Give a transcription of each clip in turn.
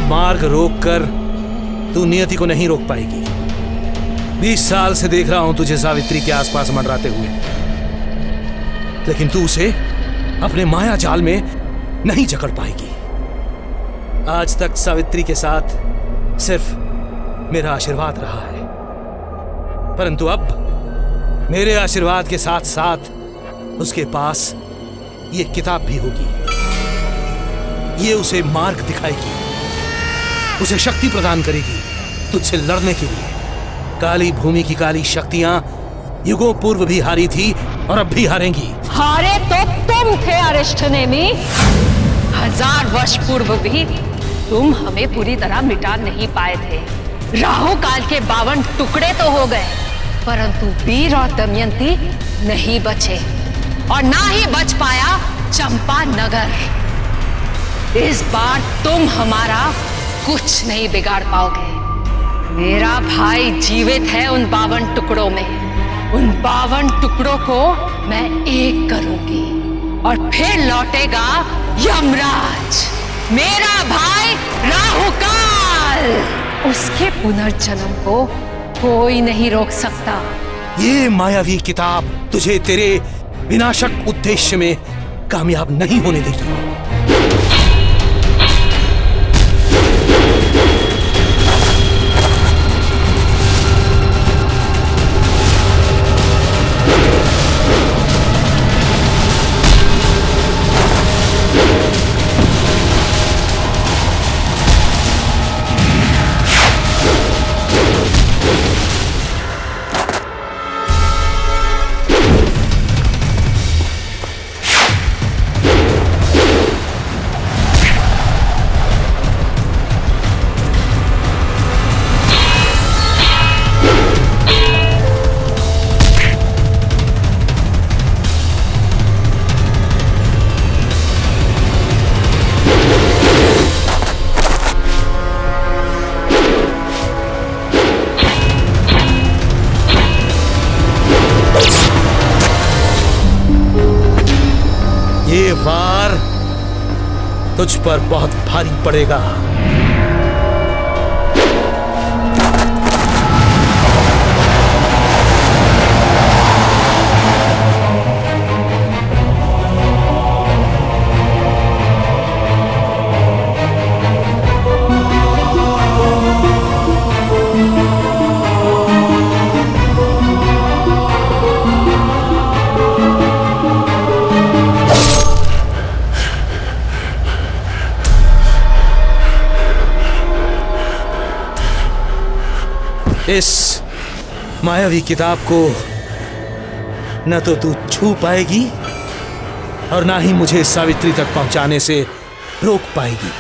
मार्ग रोककर तू नियति को नहीं रोक पाएगी। 20 साल से देख रहा हूं तुझे सावित्री के आसपास मंडराते हुए, लेकिन तू उसे अपने माया जाल में नहीं जकड़ पाएगी। आज तक सावित्री के साथ सिर्फ मेरा आशीर्वाद रहा है, परंतु अब मेरे आशीर्वाद के साथ साथ उसके पास ये किताब भी होगी। ये उसे मार्ग दिखाएगी, उसे शक्ति प्रदान करेगी तुझसे लड़ने के लिए। काली भूमि की काली शक्तियां युगों पूर्व भी हारी थी और अब भी हारेंगी। हारे तो तुम थे अरिष्टनेमी। 1000 वर्ष पूर्व भी तुम हमें पूरी तरह मिटा नहीं पाए थे। राहु काल के 52 टुकड़े तो हो गए, परंतु वीर और दमयंती नहीं बचे, और ना ही बच पाया चंपा नगर। इस बार तुम हमारा कुछ नहीं बिगाड़ पाओगे। मेरा भाई जीवित है उन 52 टुकड़ों में। उन 52 टुकड़ों को मैं एक करूंगी और फिर लौटेगा यमराज, मेरा भाई राहुकाल। उसके पुनर्जन्म को कोई नहीं रोक सकता। ये मायावी किताब तुझे तेरे विनाशक उद्देश्य में कामयाब नहीं होने देगी। ये वार तुझ पर बहुत भारी पड़ेगा। इस मायावी किताब को न तो तू छू पाएगी और ना ही मुझे सावित्री तक पहुंचाने से रोक पाएगी।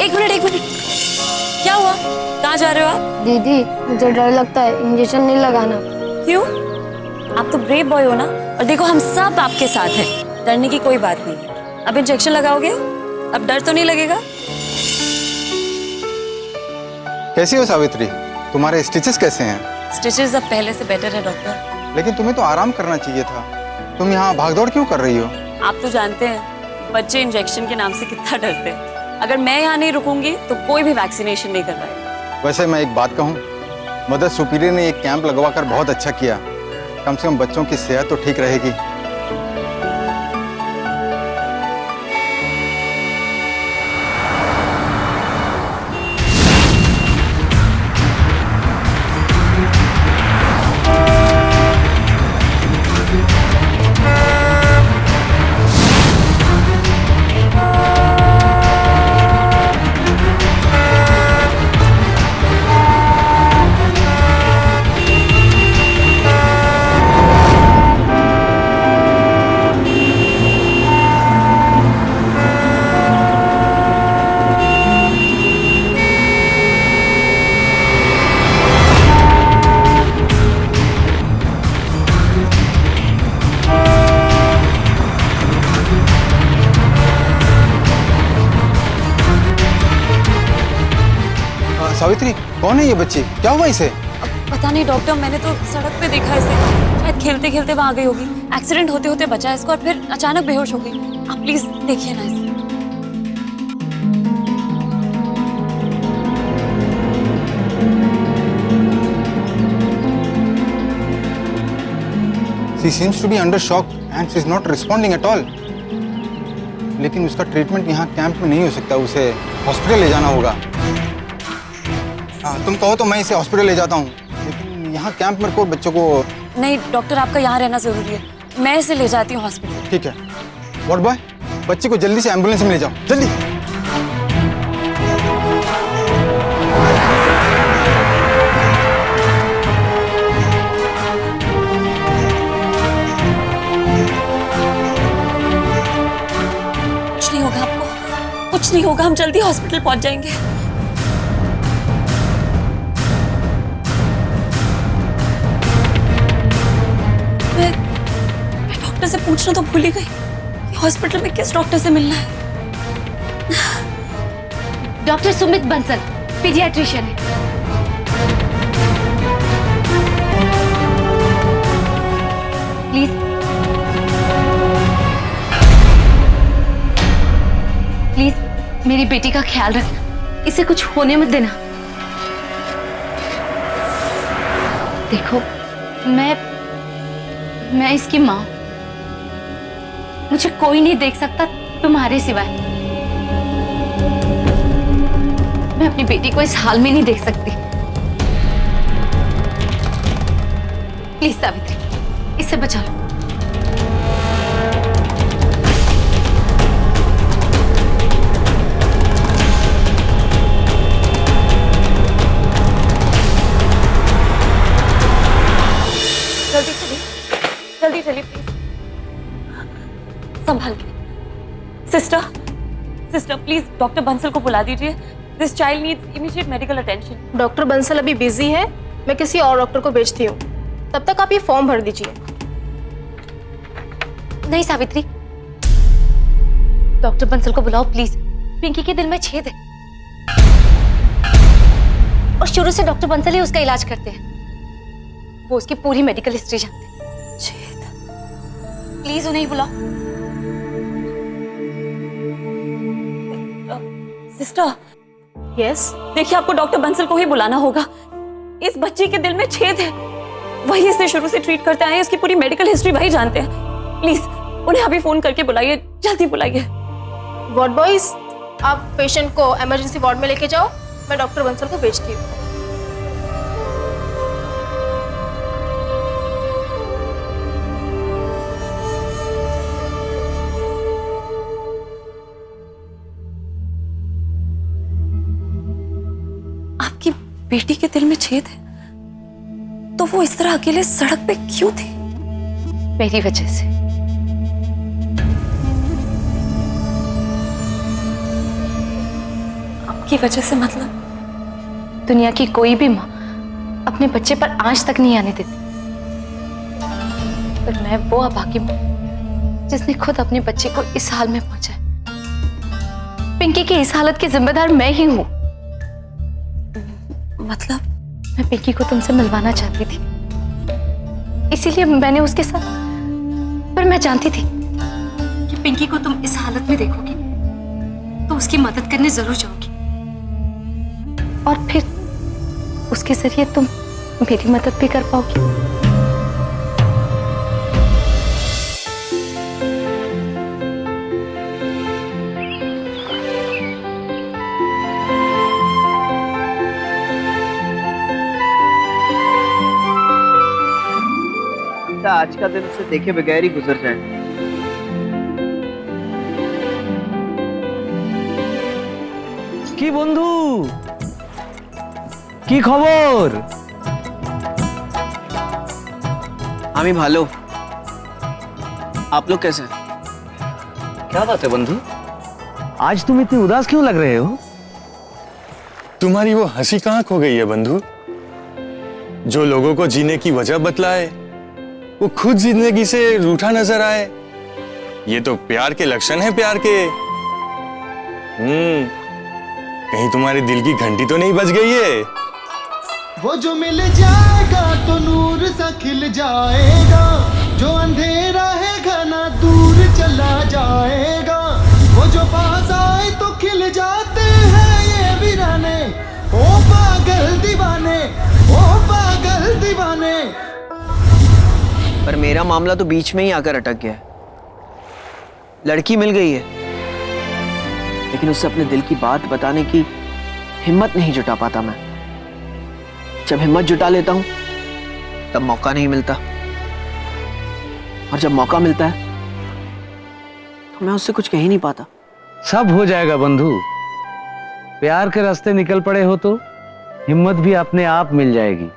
एक मिनट, क्या हुआ? कहाँ जा रहे हो आप? दीदी मुझे डर लगता है, इंजेक्शन नहीं लगाना। क्यों? आप तो ब्रेव बॉय हो ना, और देखो हम सब आपके साथ हैं, डरने की कोई बात नहीं। अब इंजेक्शन लगाओगे, अब डर तो नहीं लगेगा? कैसी हो सावित्री? तुम्हारे स्टिचेस कैसे हैं? स्टिचेस अब पहले से बेटर है डॉक्टर। लेकिन तुम्हें तो आराम करना चाहिए था, तुम यहाँ भागदौड़ क्यों कर रही हो? आप तो जानते हैं बच्चे इंजेक्शन के नाम से कितना डरते हैं। अगर मैं यहाँ नहीं रुकूंगी तो कोई भी वैक्सीनेशन नहीं करवाएगा। वैसे मैं एक बात कहूँ, मदर सुपीरियर ने एक कैंप लगवाकर बहुत अच्छा किया। कम से कम बच्चों की सेहत तो ठीक रहेगी। सावित्री, कौन है ये बच्ची? क्या हुआ इसे? अब पता नहीं डॉक्टर, मैंने तो सड़क पे देखा इसे, शायद खेलते खेलते वहां गई होगी, एक्सीडेंट होते होते बचा इसको और फिर अचानक बेहोश हो गई। आप प्लीज देखिए ना इसे। She seems to be under shock and she is not responding at all. लेकिन उसका ट्रीटमेंट यहाँ कैंप में नहीं हो सकता, उसे हॉस्पिटल ले जाना होगा। तुम कहो तो मैं इसे हॉस्पिटल ले जाता हूँ, लेकिन यहाँ कैंप में कोई बच्चों को। नहीं डॉक्टर, आपका यहाँ रहना जरूरी है, मैं इसे ले जाती हूँ हॉस्पिटल। ठीक है वार्ड बॉय, बच्चे को जल्दी से एम्बुलेंस में ले जाओ, जल्दी। कुछ नहीं होगा आपको, कुछ नहीं होगा, हम जल्दी हॉस्पिटल पहुंच जाएंगे। मैं डॉक्टर से पूछना तो भूल ही गई कि हॉस्पिटल में किस डॉक्टर से मिलना है। डॉक्टर सुमित बंसल, पीडियाट्रिशियन है। प्लीज प्लीज मेरी बेटी का ख्याल रखना, इसे कुछ होने मत देना। देखो मैं इसकी माँ, मुझे कोई नहीं देख सकता तुम्हारे सिवाय। मैं अपनी बेटी को इस हाल में नहीं देख सकती। प्लीज सावित्री, इसे बचा लो। जल्दी चलिए, जल्दी चलिए प्लीज, संभाल के। सिस्टर प्लीज डॉक्टर बंसल को बुला दीजिए। This child needs immediate medical attention. Doctor Bansal अभी बिजी है, मैं किसी और डॉक्टर को भेजती हूँ, तब तक आप ये फॉर्म भर दीजिए। नहीं सावित्री, डॉक्टर बंसल को बुलाओ प्लीज। पिंकी के दिल में छेद है और शुरू से डॉक्टर बंसल ही उसका इलाज करते हैं। वो उसकी पूरी मेडिकल हिस्ट्री जानते हैं। छेद, प्लीज उन्हें ही बुलाओ। सिस्टर यस, देखिए, आपको डॉक्टर बंसल को ही बुलाना होगा। इस बच्ची के दिल में छेद है, वही इसे शुरू से ट्रीट करते आए हैं, इसकी पूरी मेडिकल हिस्ट्री वही जानते हैं। प्लीज उन्हें अभी फोन करके बुलाइए, जल्दी बुलाइए। वार्ड बॉयज, आप पेशेंट को इमरजेंसी वार्ड में लेके जाओ, मैं डॉक्टर बंसल को भेजती हूँ। आपकी बेटी के दिल में छेद है तो वो इस तरह अकेले सड़क पे क्यों थी? मेरी वजह से। आपकी वजह से मतलब? दुनिया की कोई भी माँ अपने बच्चे पर आंच तक नहीं आने देती, पर मैं वो अभागी माँ जिसने खुद अपने बच्चे को इस हाल में पहुंचाया। पिंकी की इस हालत की जिम्मेदार मैं ही हूँ। मतलब? मैं पिंकी को तुमसे मिलवाना चाहती थी, इसीलिए मैंने उसके साथ, पर मैं जानती थी कि पिंकी को तुम इस हालत में देखोगी तो उसकी मदद करने जरूर जाओगी, और फिर उसके जरिए तुम मेरी मदद भी कर पाओगी। आज का दिन उसे देखे बगैर ही गुजर जाए। কি বন্ধু, কি খবর? আমি ভালো, आप लोग कैसे हैं? क्या बात है बंधु, आज तुम इतने उदास क्यों लग रहे हो? तुम्हारी वो हंसी कहाँ खो गई है बंधु? जो लोगों को जीने की वजह बतलाए वो खुद जिंदगी से रूठा नजर आए, ये तो प्यार के लक्षण है, प्यार के। कहीं तुम्हारे दिल की घंटी तो नहीं बज गई है? वो जो मिल जाएगा तो नूर सा खिल जाएगा, जो अंधेरा है घना दूर चला जाएगा। वो जो पास आए तो खिल जाते हैं ये वीराने, ओ पागल दीवाने, ओ पागल दीवाने। पर मेरा मामला तो बीच में ही आकर अटक गया है। लड़की मिल गई है, लेकिन उससे अपने दिल की बात बताने की हिम्मत नहीं जुटा पाता मैं। जब हिम्मत जुटा लेता हूं तब मौका नहीं मिलता, और जब मौका मिलता है तो मैं उससे कुछ कह ही नहीं पाता। सब हो जाएगा बंधु। प्यार के रास्ते निकल पड़े हो तो हिम्मत भी अपने आप मिल जाएगी,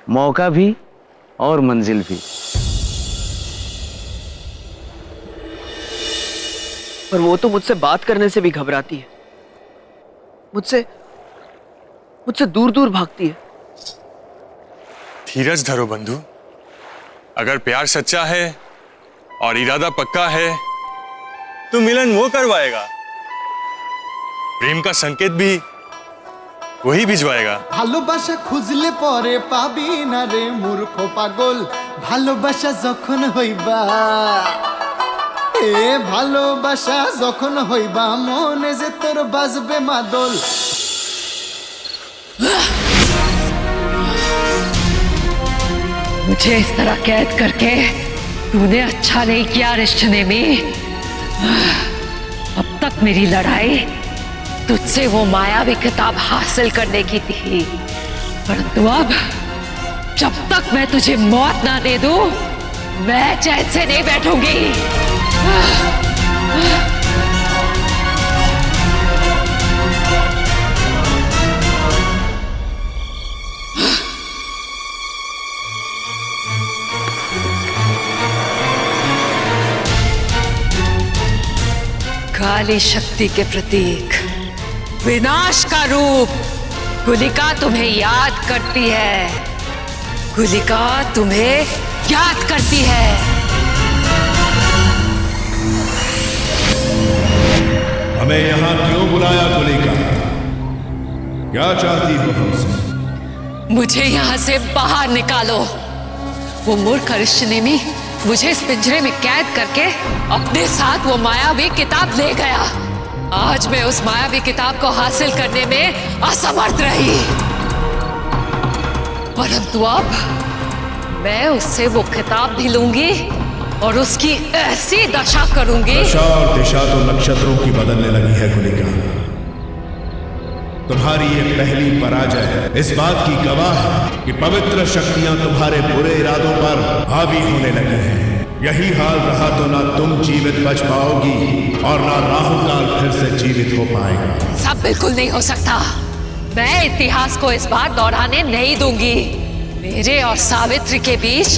मौका भी और मंजिल भी। पर वो तो मुझसे बात करने से भी घबराती है, मुझसे दूर दूर भागती है। धीरज धरो बंधु। अगर प्यार सच्चा है और इरादा पक्का है तो मिलन वो करवाएगा। प्रेम का संकेत भी वही भिजवाएगा। ভালোবাসা খুঁজলে পরে পাবি না রে মূর্খ পাগল, ভালোবাসা যখন হইবা, এ ভালোবাসা যখন হইবা মনে যে তোর বাজবে মাদল। मुझे इस तरह कैद करके तूने अच्छा नहीं किया रिश्ते में। अब तक मेरी लड़ाई तुझसे वो मायावी किताब हासिल करने की थी, परंतु अब जब तक मैं तुझे मौत ना दे दूं, मैं चैन से नहीं बैठूंगी। काली शक्ति के प्रतीक, विनाश का रूप गुलिका तुम्हें याद करती है, गुलिका तुम्हें याद करती है। हमें यहाँ क्यों बुलाया गुलिका? क्या चाहती हो हमसे? मुझे यहाँ से बाहर निकालो। वो मूर्ख अरिष्टनेमी मुझे इस पिंजरे में कैद करके अपने साथ वो मायावी किताब ले गया। आज मैं उस मायावी किताब को हासिल करने में असमर्थ रही, परंतु अब मैं उससे वो किताब भी लूंगी और उसकी ऐसी दशा करूंगी। दशा और दिशा तो नक्षत्रों की बदलने लगी है गुलिका। तुम्हारी ये पहली पराजय इस बात की गवाह है कि पवित्र शक्तियां तुम्हारे बुरे इरादों पर हावी होने लगी हैं। यही हाल रहा तो ना तुम जीवित बच पाओगी और ना राहु काल फिर से जीवित हो पाएगा। सब बिल्कुल नहीं हो सकता। मैं इतिहास को इस बार दोहराने नहीं दूंगी। मेरे और सावित्री के बीच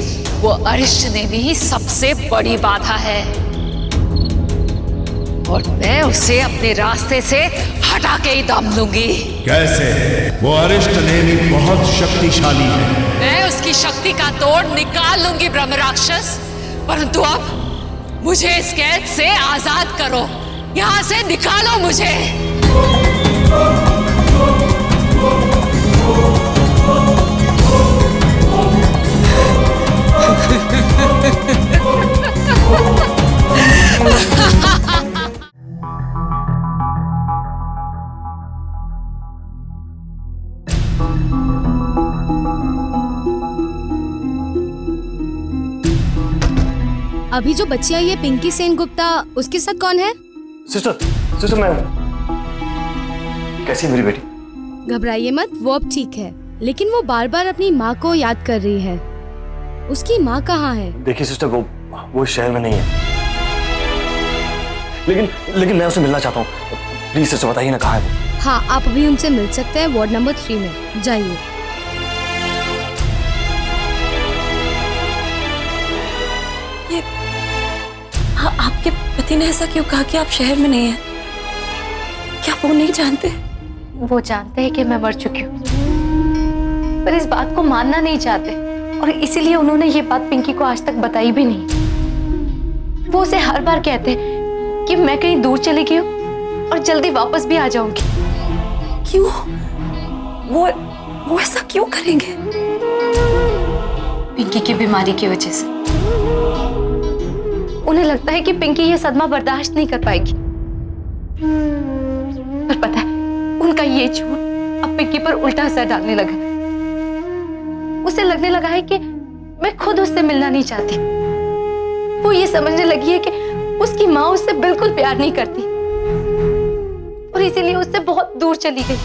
वो अरिष्टनेमी ही सबसे बड़ी बाधा है, और मैं उसे अपने रास्ते से हटा के ही दम लूंगी। कैसे? वो अरिष्टनेमी बहुत शक्तिशाली है। मैं उसकी शक्ति का तोड़ निकाल लूंगी ब्रह्म राक्षस, परंतु अब मुझे इस कैद से आजाद करो। यहाँ से निकालो मुझे। अभी जो बच्ची आई है पिंकी सेन गुप्ता, उसके साथ कौन है? सिस्टर मैं कैसी है मेरी बेटी? घबराइए मत, वो अब ठीक है, लेकिन वो बार बार अपनी माँ को याद कर रही है। उसकी माँ कहाँ है? देखिए सिस्टर, वो शहर में नहीं है, लेकिन मैं उसे मिलना चाहता हूँ। प्लीज सिस्टर बताइए ना कहाँ है वो। हाँ, आप अभी उनसे मिल सकते हैं, वार्ड नंबर 3 में। जाइए। हाँ, आपके पति ने ऐसा क्यों कहा कि आप शहर में नहीं हैं? क्या वो नहीं जानते? वो जानते हैं कि मैं मर चुकी हूँ, पर इस बात को मानना नहीं चाहते, और इसीलिए उन्होंने ये बात पिंकी को आज तक बताई भी नहीं। वो उसे हर बार कहते कि मैं कहीं दूर चली गई हूँ और जल्दी वापस भी आ जाऊंगी। क्यों? वो ऐसा क्यों करेंगे? पिंकी की बीमारी की वजह से उन्हें लगता है कि पिंकी ये सदमा बर्दाश्त नहीं कर पाएगी। पर पता है, उनका ये झूठ अब पिंकी पर उल्टा असर डालने लगा है। उसे लगने लगा है कि मैं खुद उससे मिलना नहीं चाहती। वो ये समझने लगी है कि उसकी माँ उससे बिल्कुल प्यार नहीं करती और इसीलिए उससे बहुत दूर चली गई।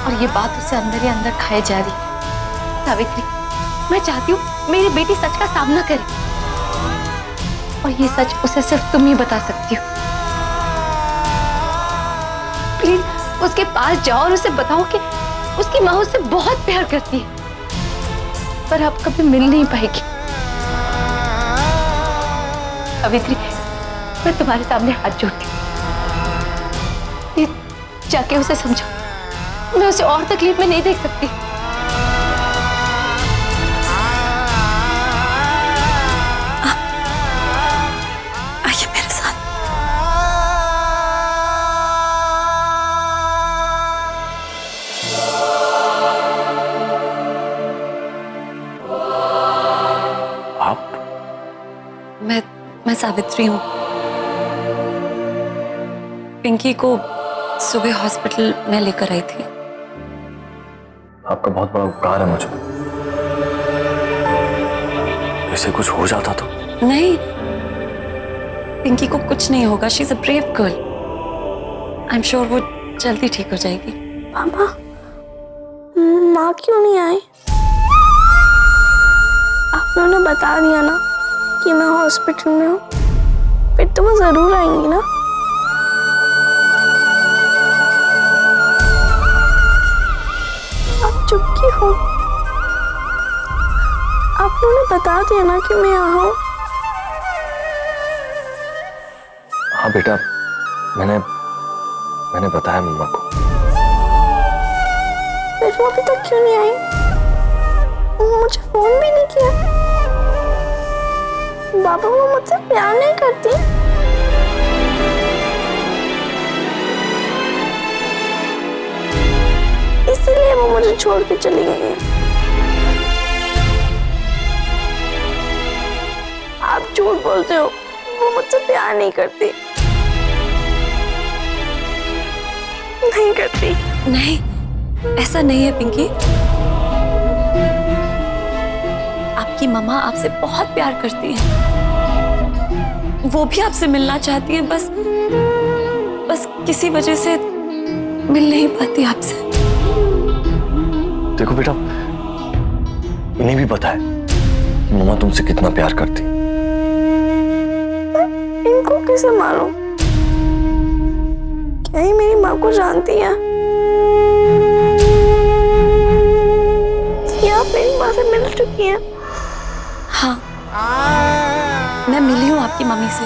और ये बात उसे अंदर ही अंदर खाए जा रही है। सावित्री, मैं चाहती हूँ मेरी बेटी सच का सामना करे, और ये सच उसे सिर्फ तुम ही बता सकती हो। प्लीज उसके पास जाओ और उसे बताओ कि उसकी माँ उससे बहुत प्यार करती है, पर अब कभी मिल नहीं पाएगी। सावित्री, मैं तुम्हारे सामने हाथ जोड़ती हूँ, प्लीज जाके उसे समझाओ। मैं उसे और तकलीफ में नहीं देख सकती। आइए मेरे साथ। आप? मैं सावित्री हूँ। पिंकी को सुबह हॉस्पिटल में लेकर आई थी। आपका बहुत बड़ा उपकार है मुझे। ऐसे कुछ हो जाता तो? नहीं, पिंकी को कुछ नहीं होगा। She is a brave girl. I am sure वो जल्दी ठीक हो जाएगी। पापा, माँ क्यों नहीं आई? आप लोगों ने बता दिया ना कि मैं हॉस्पिटल में हूँ, फिर तो वो जरूर आएंगी ना। आप चुप क्यों हो? आप लोगों ने बता दिया ना कि मैं यहाँ हूँ। हाँ बेटा, मैंने बताया मम्मा को। फिर वो अभी तक क्यों नहीं आई? मुझे फोन भी नहीं किया। बाबा, वो मुझसे प्यार नहीं करती। इसीलिए वो मुझे छोड़ के चली गई है। आप झूठ बोलते हो, वो मुझसे प्यार नहीं करती। नहीं करती। नहीं, ऐसा नहीं है पिंकी। आपकी मम्मा आपसे बहुत प्यार करती है। वो भी आपसे मिलना चाहती है, बस किसी वजह से मिल नहीं पाती आपसे। देखो बेटा, इन्हें भी पता है कि मम्मा तुमसे कितना प्यार करती। इनको कैसे मालूम? क्या ही मेरी माँ को जानती है? क्या आप मेरी माँ से मिल चुकी हैं? हाँ, मैं मिली हूँ आपकी मम्मी से।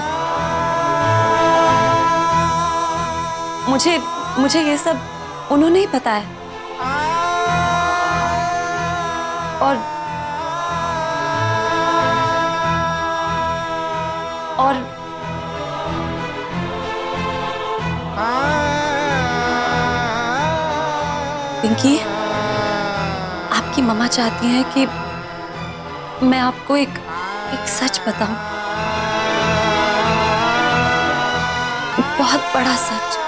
मुझे ये सब उन्होंने ही बताया। और पिंकी, आपकी मम्मा चाहती हैं कि मैं आपको एक सच बताऊं, बहुत बड़ा सच।